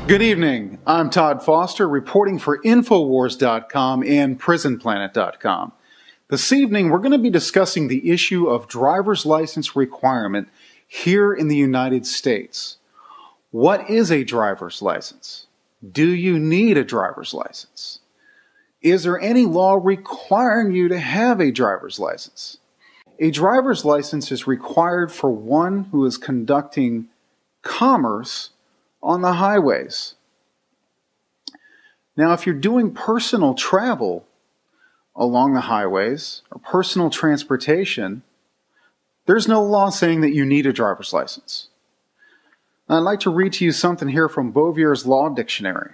Good evening. I'm Todd Foster, reporting for Infowars.com and PrisonPlanet.com. This evening, we're going to be discussing the issue of driver's license requirement here in the United States. What is a driver's license? Do you need a driver's license? Is there any law requiring you to have a driver's license? A driver's license is required for one who is conducting commerce on the highways. Now, if you're doing personal travel along the highways or personal transportation, there's no law saying that you need a driver's license. I'd like to read to you something here from Bovier's Law Dictionary.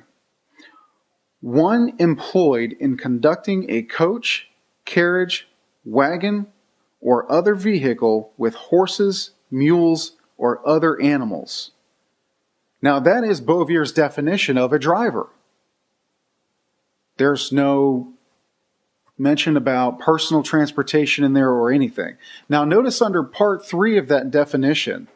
One employed in conducting a coach, carriage, wagon, or other vehicle with horses, mules, or other animals. Now that is Bovier's definition of a driver. There's no mention about personal transportation in there or anything. Now notice under part 3 of that definition,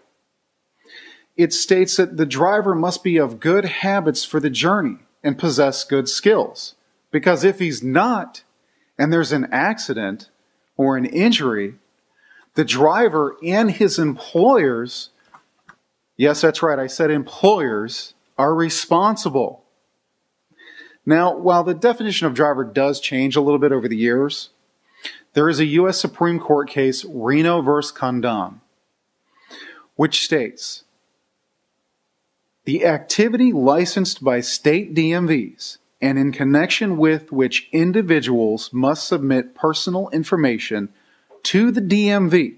it states that the driver must be of good habits for the journey and possess good skills. Because if he's not, and there's an accident or an injury, the driver and his employers, yes, that's right, I said employers, are responsible. Now, while the definition of driver does change a little bit over the years, there is a U.S. Supreme Court case, Reno v. Condon, which states, the activity licensed by state DMVs and in connection with which individuals must submit personal information to the DMV,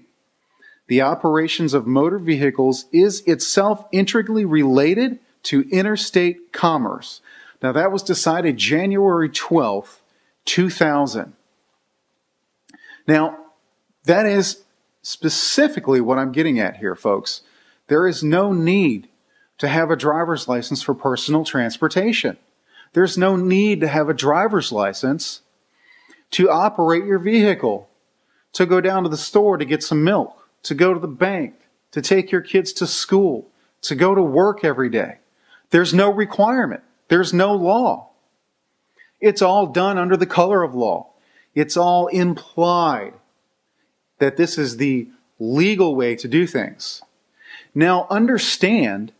the operations of motor vehicles is itself intricately related to interstate commerce. Now that was decided January 12th, 2000. Now, that is specifically what I'm getting at here, folks. There is no need to have a driver's license for personal transportation. There's no need to have a driver's license to operate your vehicle, to go down to the store to get some milk, to go to the bank, to take your kids to school, to go to work every day. There's no requirement. There's no law. It's all done under the color of law. It's all implied that this is the legal way to do things. Now understand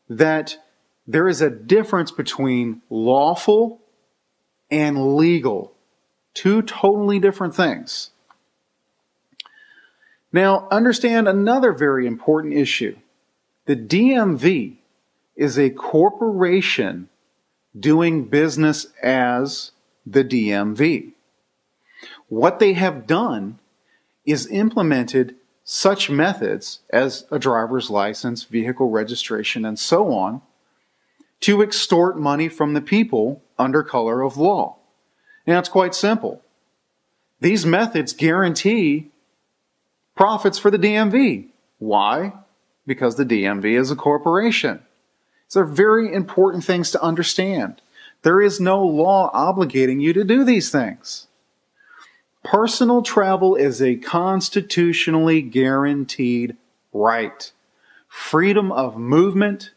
that there is a difference between lawful and legal. Two totally different things. Now, understand another very important issue. The DMV is a corporation doing business as the DMV. What they have done is implemented such methods as a driver's license, vehicle registration, and so on, to extort money from the people under color of law. Now, it's quite simple. These methods guarantee profits for the DMV. Why? Because the DMV is a corporation. These are very important things to understand. There is no law obligating you to do these things. Personal travel is a constitutionally guaranteed right. Freedom of movement,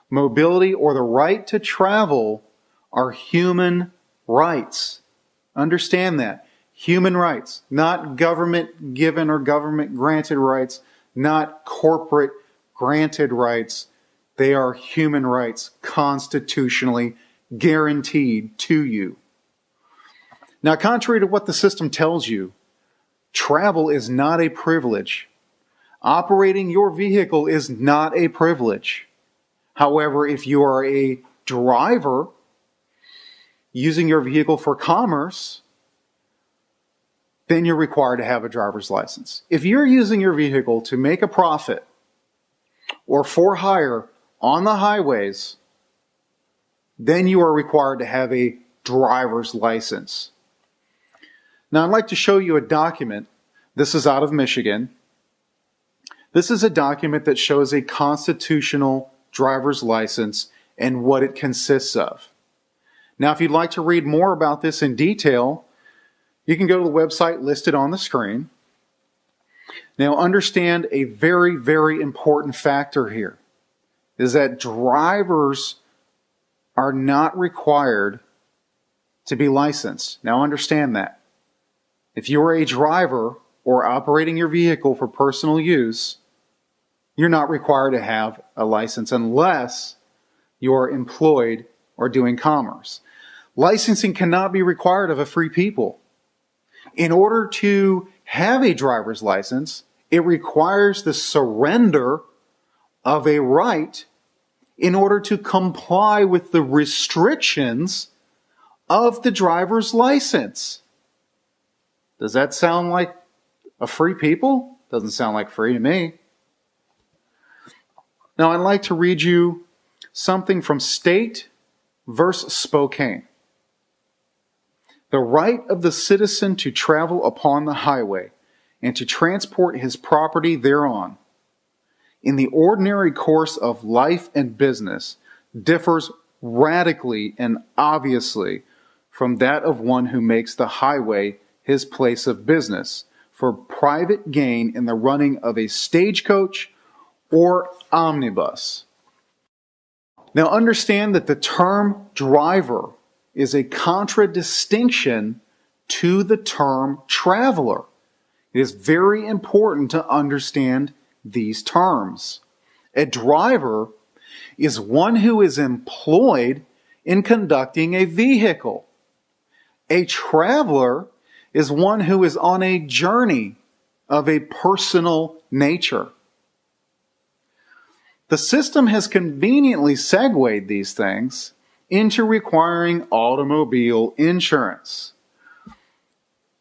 mobility, or the right to travel are human rights. Understand that. Human rights, not government given or government granted rights, not corporate granted rights. They are human rights, constitutionally guaranteed to you. Now, contrary to what the system tells you, travel is not a privilege. Operating your vehicle is not a privilege. However, if you are a driver using your vehicle for commerce, then you're required to have a driver's license. If you're using your vehicle to make a profit or for hire on the highways, then you are required to have a driver's license. Now, I'd like to show you a document. This is out of Michigan. This is a document that shows a constitutional driver's license and what it consists of. Now, if you'd like to read more about this in detail, you can go to the website listed on the screen. Now, understand a very, very important factor here is that drivers are not required to be licensed. Now understand that. If you're a driver or operating your vehicle for personal use, you're not required to have a license unless you're employed or doing commerce. Licensing cannot be required of a free people. In order to have a driver's license, it requires the surrender of a right in order to comply with the restrictions of the driver's license. Does that sound like a free people? Doesn't sound like free to me. Now, I'd like to read you something from State versus Spokane. The right of the citizen to travel upon the highway and to transport his property thereon in the ordinary course of life and business differs radically and obviously from that of one who makes the highway his place of business for private gain in the running of a stagecoach or omnibus. Now understand that the term driver is a contradistinction to the term traveler. It is very important to understand these terms. A driver is one who is employed in conducting a vehicle. A traveler is one who is on a journey of a personal nature. The system has conveniently segued these things into requiring automobile insurance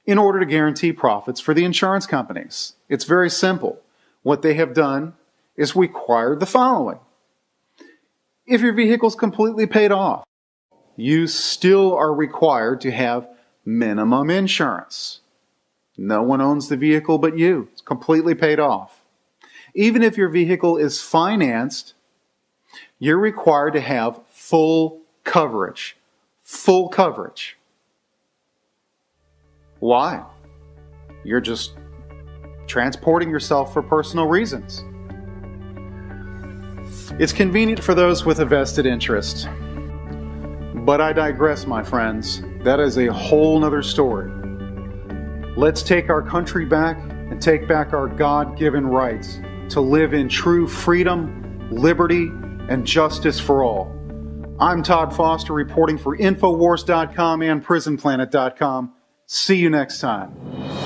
in order to guarantee profits for the insurance companies. It's very simple. What they have done is required the following. If your vehicle is completely paid off, you still are required to have minimum insurance. No one owns the vehicle but you. It's completely paid off. Even if your vehicle is financed, you're required to have full coverage. Full coverage. Why? You're just transporting yourself for personal reasons. It's convenient for those with a vested interest. But I digress, my friends. That is a whole nother story. Let's take our country back and take back our God-given rights to live in true freedom, liberty, and justice for all. I'm Todd Foster reporting for Infowars.com and PrisonPlanet.com. See you next time.